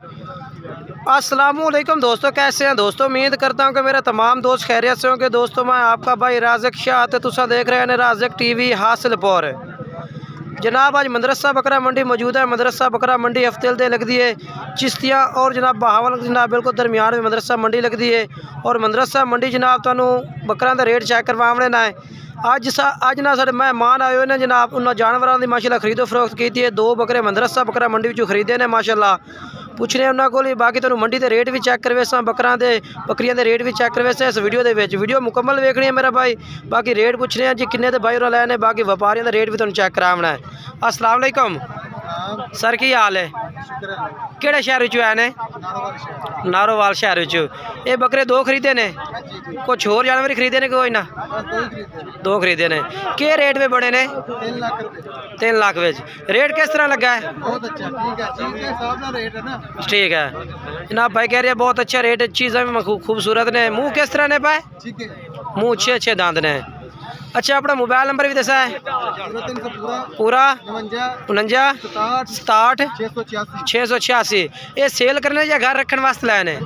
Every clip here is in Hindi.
अस्सलामुअलैकुम दोस्तों, कैसे हैं दोस्तों। उम्मीद करता हूं कि मेरे तमाम दोस्त खैरियत से होंगे। दोस्तों मैं आपका भाई राज़िक शाह ते तुसा देख रहे हैं राज़िक टीवी हासिलपुर। जनाब आज मदरसा बकरा मंडी मौजूद है। मदरसा बकरा मंडी हफ्ते दे लगती है चिश्तियाँ और जनाब बहावल जनाब बिल्कुल दरमियान में मदरसा मंडी लगती है। और मदरसा मंडी जनाब तुहानू बकरा का रेट चेक करवाने ना है। अज ना साढ़े मेहमान आए हुए ने जनाब, उन्होंने जानवरों की माशाल्लाह खरीदो फरोख्त की है। 2 बकरे मदरसा बकरा मंडी विचों खरीदे ने माशाल्लाह। पुछने उन्होंने को बाकी तुहानू मंडी के रेट भी चेक करवे सा, बकरा के बकरियां के रेट भी चेक करवे सा इस वीडियो के विच। वीडियो मुकम्मल वेखनी है मेरा भाई। बाकी रेट पूछने हैं जी किन्ने दे भाई और लैने, बाकी व्यापारियों का रेट भी तुहानू चेक करावना है। अस्सलाम वालेकुम सर, की हाल है? किहड़े शहर चो आए ने? नारोवाल शहर चो। ये बकरे 2 खरीदे ने, कुछ होर जानवर खरीदे ने? कोई ना 2 खरीदे ने। के रेट में बड़े ने? 3 लाख में। रेट किस तरह लगा है? बहुत अच्छा, ठीक है ना। ठीक है जनाब, भाई कह रहे हैं बहुत अच्छा रेट, चीज़ें भी खूबसूरत ने। मुँह किस तरह ने पाए? मुँह अच्छे दांत ने। अच्छा, अपना मोबाइल नंबर भी दसा है? पूरा 49 67 686। ये सेल करने या घर रखने वास्ते लाए ने?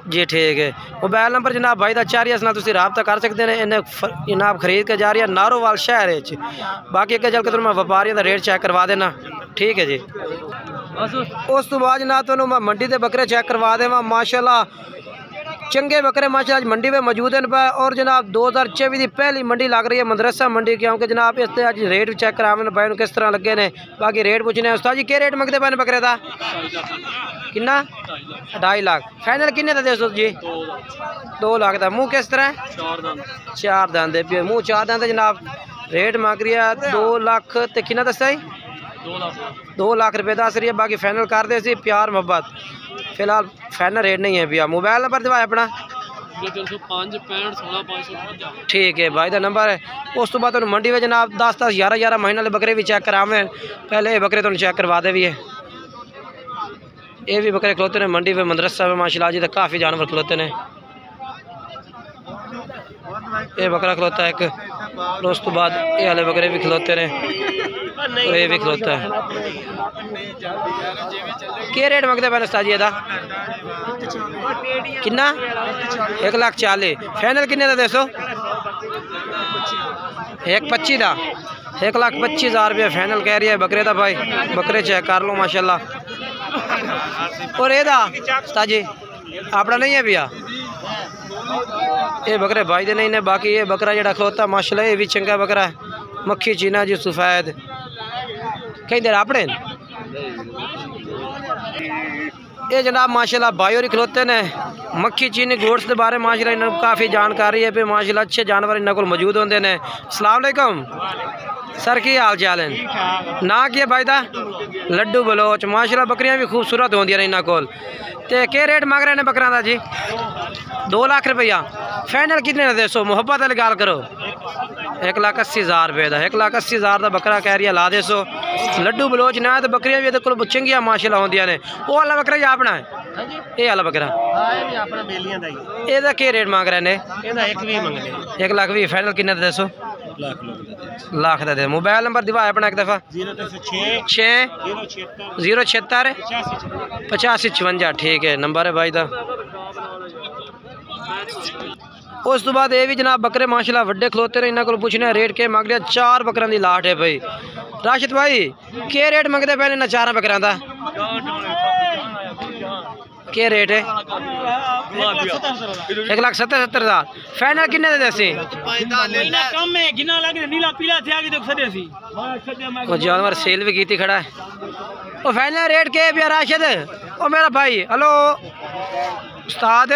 जी ठीक है। मोबाइल नंबर जनाब भाई का 4 ना तुम रबता कर सकते हैं। इन्हें जनाब खरीद के जा रही है नारोवाल शहर। बाकी अगर चल के तुम व्यापारियों का रेट चेक करवा देना, ठीक है जी। उस तो बाद जनाब तुम मैं मंडी के बकरे चेक करवा देव। माशाल्लाह चंगे बकरे माशाल्लाह मंडी में मौजूद हैं। और जनाब 2024 की पहली मंडी लग रही है मदरसा मंडी, क्योंकि जनाब इस अज रेट भी चेक करावे भाई किस तरह लगे ने। बाकी रेट पूछने हैं। उस्ताद जी क्या रेट मंगते पे बकरे का? किन्ना? 2.5 लाख। फाइनल किन्ने का दे जी? 2 लाख का। मुँह किस तरह? 4 दांत पे। मुँह 4 दांत जनाब। रेट मांग रही है 2 लाख ते किन्ना दसा ही? 2 लाख रुपये दस रही है। बाकी फाइनल कर दे सी प्यार मोहब्बत। फिलहाल फाइनल रेट नहीं है भैया। मोबाइल नंबर दिवाया अपना? 305 65 16 555। ठीक है भाई का नंबर है। उस तो बाद मंडी में जनाब 10 11 महीने वाले बकरे भी चेक करावे। पहले ये बकरे तुम चेक करवा दे भी है। ये भी बकरे खलोते हैं मंडी में मदरसा में माशाल्लाह जी। तो काफ़ी जानवर खलोते हैं। ये बकरा खलोता है एक। उस तो बाद ये वाले बकरे भी खलोते हैं और ये भी खलोता है। क्या रेट मंगते पे उस्ताद जी? किन्ना? 1 लाख 40। फाइनल किन्ने का दसो? 1.25 का। 1,25,000 रुपये फाइनल कह रही है बकरे का भाई। बकरे चेक कर लो माशाल्लाह। और एदा उस्ताद जी अपना नहीं है भैया? ये बकरे भाई दे नहीं ने। बाकी ये बकरा जड़ा खलोता माशाल्लाह ये भी चंगा बकरा है। मक्खी चीना जी सफेद कई देर अपने ये जनाब माशाल्लाह भाई और खलोते ने। मक्खी चीनी गोड्स के बारे में माशाल्लाह इन्होंने काफ़ी जानकारी है पे। माशाल्लाह अच्छे जानवर इन्होंने को मौजूद होंगे ने। अस्सलाम वालेकुम सर, की हाल चाल है? ना किया भाई दा? लड्डू बलोच। माशाल्लाह बकरियां भी खूबसूरत होंगे ने इन्होंने कोल। ते क्या रेट मांग रहे हैं बकरा का जी? 2 लाख रुपया। फाइनल कितने का दसो? मुहब्बत वाली गल करो। 1,80,000 रुपये का। 1,80,000 का बकरा कह रही है ला देसो। लड्डू बलोच ना तो बकरियां भी को चंगिया माशाल्लाह होंदियां ने। वो वाला बकरा या अपना है? ये वाला बकरा ये क्या रेट मांग रहे हैं? 1,20,000। फाइनल कितने का दसो? लाख का दे। मोबाइल नंबर दिवाया अपना एक दफ़ा? 6 076 85 56। ठीक है नंबर है भाई का। उस तो बाद ये भी जनाब बकरे माशाल्लाह वड्डे खलोते ने। इन्होंने को पूछने रेट के मांग लिया। 4 बकरों की लाट है भाई। राशिद भाई क्या रेट मंगते पे इन्होंने 4 बकरों का? क्या रेट है? 1,70,000। फाइनल किन्ने दे देसी? जानवर सेल भी की खड़ा है। वो फाइनल रेट क्या है राशिद? ओ मेरा भाई हेलो उस्ताद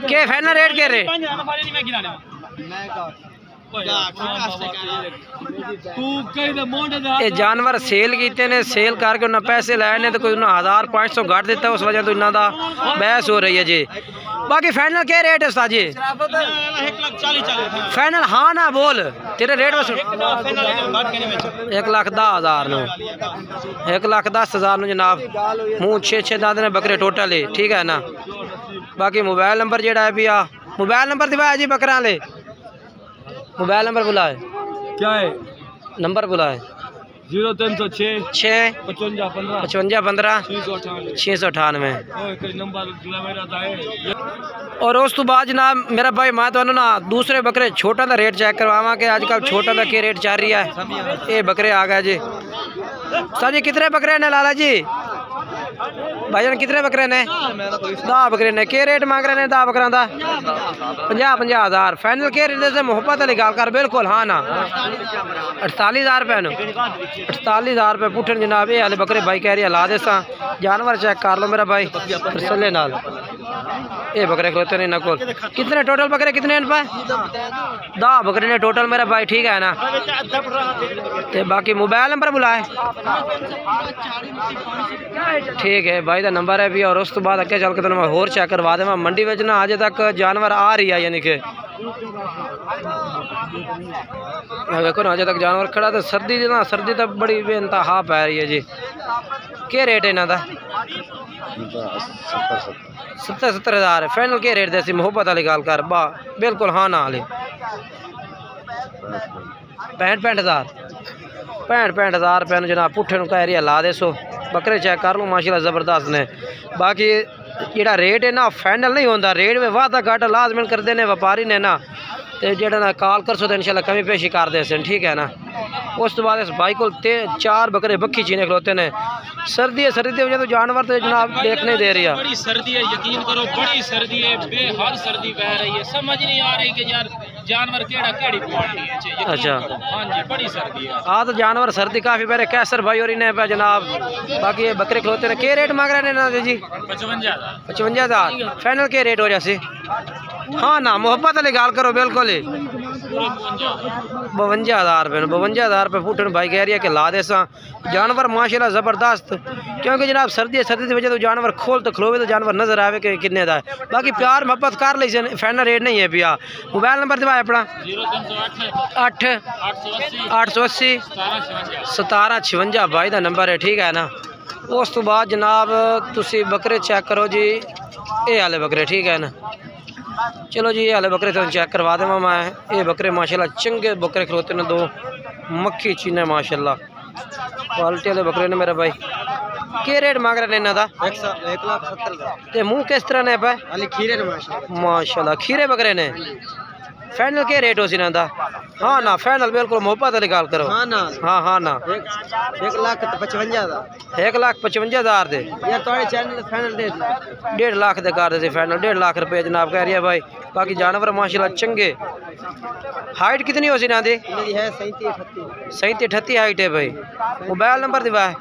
के फाइनल रेट के रहे? ये जानवर सेल किए ने। सेल करके उन्हें पैसे लाए ने तो कोई उन्हें 1,500 घट दिता। उस वजह तो इन्हों का बहस हो रही है जी। बाकी फाइनल क्या रेट है उस्ताद जी? 1,40,000 फाइनल हाँ ना बोल तेरे रेट बस 1,10,000 नो 1,10,000 नो जनाब। मुँह 6 दांत ने बकरे टोटल ही, ठीक है ना। बाकी मोबाइल नंबर जेड़ा है भी आ मोबाइल नंबर दिवाया जी बकरा ले मोबाइल नंबर बुलाए क्या है नंबर बुलाए 0306 6 55 55 15 698 और उस तो बाद जनाब मेरा भाई मैं तो ना दूसरे बकरे छोटा दा रेट चेक करवावा कि आजकल छोटा दा के रेट चल रही है। ये बकरे आ गए जी। सर जी कितने बकरे ने लाला जी? भाईजान कितने बकरे ने? 10 बकरे ने। के रेट मांग रहे ने 10 बकरा का? 50,000 फाइनल के रेट से मोहब्बत वाली गल कर बिल्कुल हाँ ना 48,000 रुपये 48,000 रुपये पुठन जनाब। ये हाले बकरे भाई कह रही ला दे सा जानवर चेक कर लो मेरा भाई तसल्ले नाल। ये बकरे खलोते ने इन्होंने को कितने टोटल बकरे कितने इन पे? 10 बकरे ने टोटल मेरा भाई ठीक है ना। तो बाकी मोबाइल नंबर बुलाए ठीक है भाई का नंबर है भी। और उस तो बाद अगे चल के मैं होर चेक करवा देव मंडी में ना अजे तक जानवर आ रही है यानी कि देखो ना अजे तक जानवर खड़ा। तो सर्दी ना सर्दी तो बड़ी बेइंतहा पै रही है जी। क्या रेट है इन्हों का? 70,000 फाइनल के रेट दे मोहब्बत वाली गल कर बा बिल्कुल हाँ ना हाले 65,000 रुपये जनाब पुठे कह रही है ला दे सो। बकरे चेक कर लो माशाल्लाह ज़बरदस्त ने। बाकी जेड़ा रेट है ना फाइनल नहीं होता रेट में वादा घाटा लाजमन करते हैं व्यापारी ने ना। तो जेड़ा ना कॉल कर सो तो इंशाल्लाह कमी पेशी कर दे ठीक है ना। उस तो बाद इस भाई को 4 बकरे बक्खी चीने खलोते ने। सर्दी है सर्दी की वजह तो जानवर तो जनाब देखने दे रही है। बड़ी सर्दी है यकीन करो बड़ी सर्दी है बेहद सर्दी बह रही है समझ नहीं आ रही कि यार जानवर केड़ी क्वालिटी है। अच्छा हाँ जी बड़ी सर्दी है। हाँ तो जानवर सर्दी काफ़ी पहले कैसर भाई और इन्हें पे जनाब। बाकी ये बकरे खलोते हैं के रेट मांग रहे हैं ना जी? 55,000 फाइनल के रेट हो जाए हाँ ना मोहब्बत वाली गाल करो बिल्कुल ही 52,000 रुपये 52,000 रुपये फुटन भाई कह रही है कि ला दे सा। जानवर माशाल्लाह ज़बरदस्त क्योंकि जनाब सर्दी की वजह तो जानवर खोल तो खलोवे तो जानवर नजर आवे कि किन्ने दा है। बाकी प्यार मोहब्बत कर ली फाइनल रेट नहीं है पिया। मोबाइल नंबर दबाए अपना 8 880 1756 भाई का नंबर है ठीक है ना। उस तो बाद जनाब तुसी बकरे चेक करो जी ये वाले बकरे ठीक है ना। चलो जी ये वाले बकरे तो चेक करवा देवा मैं। ये बकरे माशाल्लाह चंगे बकरे खलोते ने 2 मक्खी चीने माशाल्लाह क्वालिटी वाले बकरे ने मेरा भाई। के रेट मांग रहे हैं इन्हों का? 1,70,000। मुँह किस तरह ने पे? खीरे ने माशाल्लाह खीरे बकरे ने। फाइनल के रेट हो सी इन्हों का? हाँ ना फाइनल बिल्कुल मोहब्बत वाली गल करो। हाँ ना हाँ ना 1,55,000 दे फाइनल 1.5 लाख दे कर दे फाइनल 1.5 लाख रुपये जनाब कह रही है भाई। बाकी जानवर माशाल्लाह चंगे। हाइट कितनी हो सी ना दी? 37-38 हाइट है भाई। मोबाइल नंबर दिवा है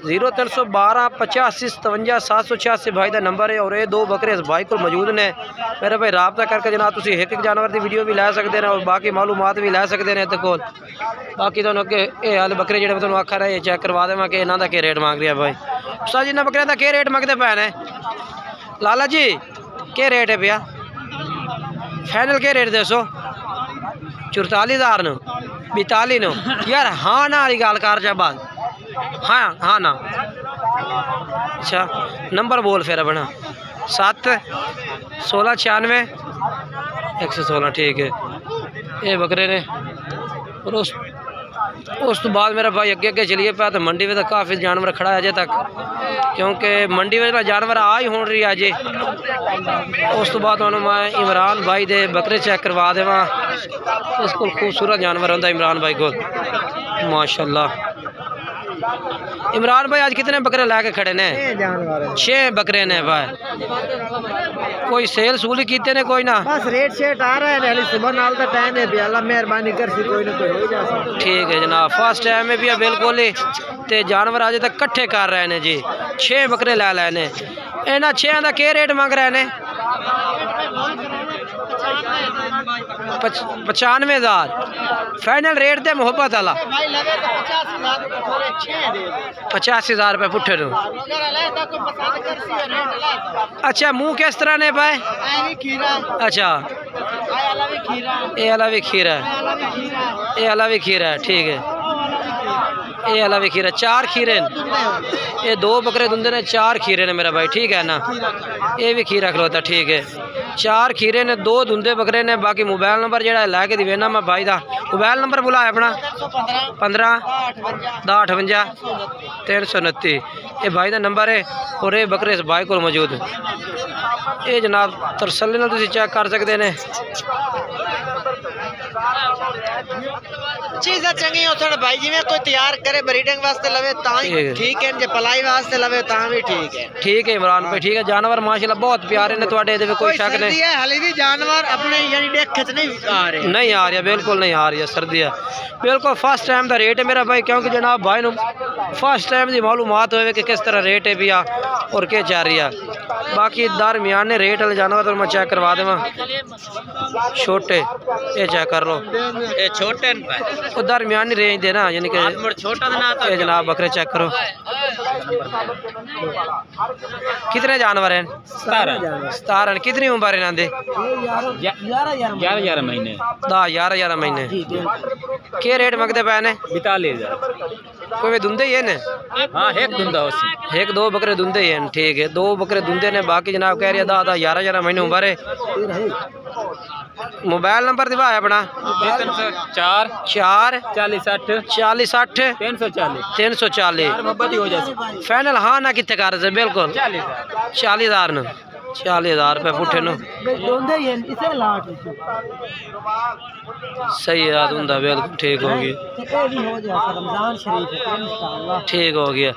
0312 85 57 786 भाई का नंबर है। और ये 2 बकरे इस भाई को मौजूद ने मेरे भाई रबता करके जनाब तुम एक जानवर की वीडियो भी लै सकते हैं और बाकी मालूमात भी लै सकते हैं। को बाकी तुम अगे ये हाल बकरे जो तुम आखा रहे चेक करवा देव कि इन्हों का क्या रेट मांग रही है भाई। उस्ताद जी इन्होंने बकरियों का क्या रेट मंगते पे ने? लाला जी क्या रेट है भैया? फाइनल क्या रेट दसो? 44,000 नो 42 नो यार हाँ ना वाली गल कर बाद हाँ हाँ ना। अच्छा नंबर बोल फिर अपना 7 16 96 116 ठीक है। ये बकरे ने। और उस तो बाद मेरा भाई अगे चलिए पाया तो मंडी में तो काफ़ी जानवर खड़ा है अजे तक क्योंकि मंडी में जानवर आ ही हो रही है अजे। उस तो बाद मैं इमरान भाई दे बकरे चेक करवा देवा। इसको खूबसूरत जानवर होता इमरान भाई को माशाल्लाह। इमरान भाई आज कितने बकरे लाके खड़े ने? 6 बकरे ने भाई। कोई सेल सूल कीते ने कोई ना? बस रेट शेट आ रहा है सुबह नाल दा टाइम है भी अल्लाह मेहरबानी कर सी कोई ना कोई हो जा सकता। ठीक है जनाब फर्स्ट टाइम में भी बिल्कुल ही ते जानवर आज तक इकट्ठे कर रहे हैं जी। 6 बकरे ला लेने इन्होंने 6 का क्या रेट मंग रहे हैं? 95,000 फाइनल रेट दे मोहब्बत वाला 85,000 रुपये पुठे नो। अच्छा मुँह किस तरह ने पाए? अच्छा ये वाला भी खीरा है ये वाला भी खीरा है ठीक है। ये वाला भी खीरा 4 खीरे ये 2 बकरे दुंदे ने 4 खीरे ने मेरा भाई ठीक है ना। ये भी खीरा खलोता ठीक है। 4 खीरे ने, 2 धुंधे बकरे ने। बाकी मोबाइल नंबर जरा लैके देना मैं भाई का। मोबाइल नंबर बुलाया अपना 15 1058 329, ये भाई का नंबर है। और ये बकरे इस भाई को मौजूद ये जनाब तरसली नाल तुसीं चेक कर सकते हैं। चीज़ चंगी होती भाई, जिवें कोई तैयार करे ब्रीडिंग वास्ते लवे तां ही ठीक है, जे पलाई वास्ते लवे तां भी ठीक है। ठीक है इमरान भाई, ठीक है। जानवर माशाल्लाह बहुत प्यारे ने तुहाडे, इहदे विच कोई शक नहीं है। हाले भी जानवर अपने यानी देख खच नहीं आ रहे, नहीं आ रहा, बिल्कुल नहीं आ रही है। सर्दी है बिल्कुल फर्स्ट टाइम का रेट है मेरा भाई, क्योंकि जनाब भाई नूं फर्स्ट टाइम की मालूमात होवे कि किस तरह रेट है भी आ और क्या चल रही है। बाकी दरमियाने रेट वाले जानवर तो मैं चेक करवा देवां। छोटे ये चेक कर लो, ये छोटे वो दरमियानी रेंज दे ना, यानी कि छोटा ना तो ये जनाब बकरे चेक करो। कितने जानवर हैं? 17। कितनी उम्र है इन्हां दी? 11 महीने 11 महीने। क्या रेट मंगते पे ने? 42,000। कोई धुंधे ही है ने? हाँ एक धुंधा उसी, 1-2 बकरे धुंधे ही हैं, ठीक है। 2 बकरे धुंधे ने, बाकी जनाब कह रही है 10-11 महीने उम्र है। मोबाइल नंबर दिवा है अपना 304 4 40 60 40 60 340 हो जाए फाइनल। हाँ ना कितने कर रहे? बिल्कुल 40,000 न, 40,000 रुपये पुठे नु सही है। धुंधा बिल्कुल ठीक हो गया, ठीक हो गया।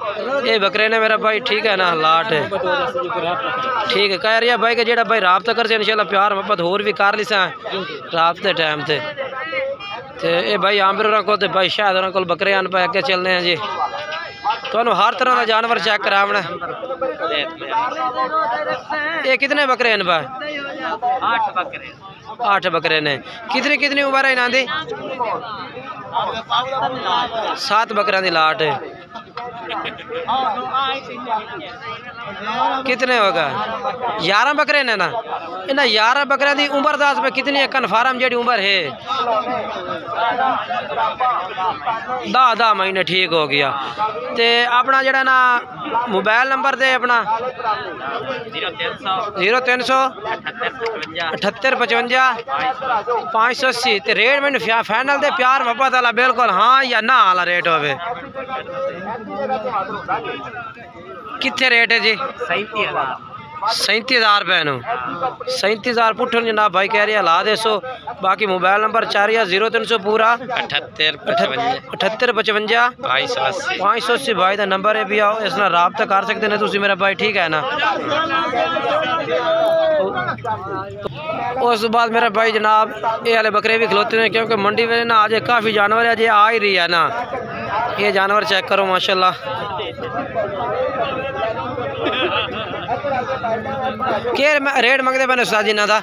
ये बकरे ने मेरा भाई, ठीक है ना, लाट है ठीक है। कह रही है भाई कि जेड़ा भाई राबता कर से इंशाल्लाह प्यार मोहब्बत होर भी कर लिसा राबते टाइम ते ये भाई आमिर होरां को ते भाई शायद होरां को बकरे आन पे अगे चलने हैं जी। तो हर तरह का जानवर चेक करावना। ये कितने बकरे हैं भाई? 8 बकरे ने। कितनी उम्र है इन्हां दी? 7 बकरियां दी लाट है। कितने होगा? 11 बकरे ने ना। इन्हें 11 बकरियां दी उम्र दस पे कितनी है कन्फर्म जेडी उम्र है? 10 महीने, ठीक हो गया। ते अपना जड़ा ना मोबाइल नंबर दे अपना 0300 78 55 580 ते रेट मैंने फाइनल दे प्यार मोहब्बत वाला बिल्कुल हाँ या ना वाला रेट होवे। कितने रेट है जी? 37,000 रुपये नु। 37,000 पुठन जनाब भाई कह रहे हैं ला दे सो। बाकी मोबाइल नंबर 400300 पूरा 78 55 580 भाई का नंबर है भी आओ, इस नाल राबता कर सकते हैं तुसी मेरा भाई, ठीक है ना। उस बाद मेरा भाई जनाब ये वाले बकरे भी खिलोते हैं, क्योंकि मंडी में ना आज काफ़ी जानवर है, आज आ ही रही है ना। ये जानवर चेक करो माशाल्लाह। क्या रेट मंगते मैंने उस्ताद जी ना था?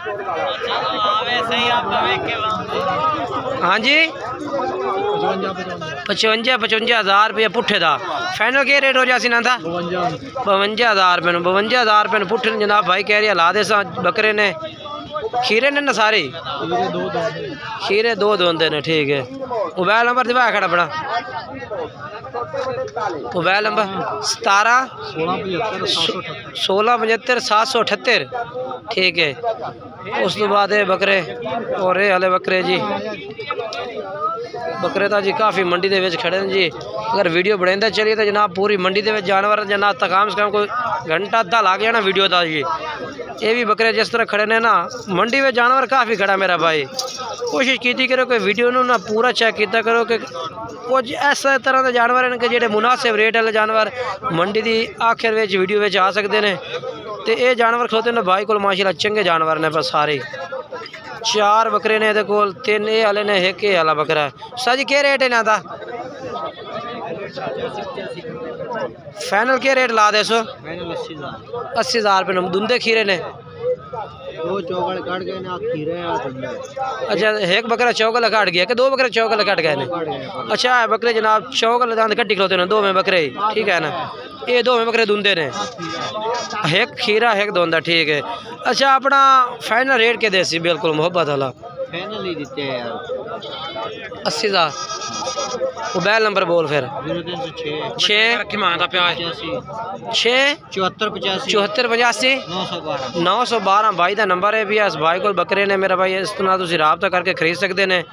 हाँ जी 55,000 रुपये पुट्ठे का फाइनल क्या रेट हो जासी ना था? 52,000 रुपये 52,000 रुपये पुट्ठे जनाब भाई कह रही है ला दे सा। बकरे ने खीरे ने ना सारे खीरे 2 दोंदे ने, ठीक है। मोबाइल नंबर दिवाया खड़ा अपना मोबाइल नंबर 17 16 75 778, ठीक है। उस तो बाद बकरे और ये वाले बकरे जी बकरे तो जी काफ़ी मंडी के खड़े हैं जी। अगर वीडियो बनाते चलिए तो जनाब पूरी मंडी के जानवर जनाब तक से कम कोई घंटा अद्धा लग जाना वीडियो का जी। ये भी बकरे जिस तरह खड़े ने ना मंडी में जानवर काफ़ी खड़ा मेरा भाई। कोशिश की करो कि वीडियो ना पूरा चेक किया करो कि कुछ ऐसा तरह के जानवर हैं कि जेडे मुनासिब रेट वाले जानवर मंडी की आखिर में वीडियो में आ सकते हैं। तो ये जानवर खलोते ने भाई को माशाल्लाह चंगे जानवर ने बस सारे। 4 बकरे ने को 3 ये वाले ने, 1 ये वाला बकरा है। सर जी क्या रेट है ना था? फाइनल क्या रेट ला दे सो? 80,000 रुपये धुंधे खीरे ने। 2 चौगल काट गए ना खीरे। अच्छा 1 बकरा चौगल काट गया कि 2 बकरे चौगल काट गए ने? अच्छा बकरे जनाब चौगल दांत कट्टी खलोते हैं 2 में बकरे, ठीक है ना। ये 2 में बकरे धुंधे ने, 1 खीरा 1 धुंधा, ठीक है। अच्छा अपना फाइनल रेट के देसी बिल्कुल मोहब्बत वाला फाइनल ही देते हैं यार 80,000। मोबाइल नंबर बोल फिर। 6 6 74 85 912 भाई का नंबर है भी। इस भाई को बकरे ने मेरा भाई इस तरह तुम रबता करके खरीद सकते हैं।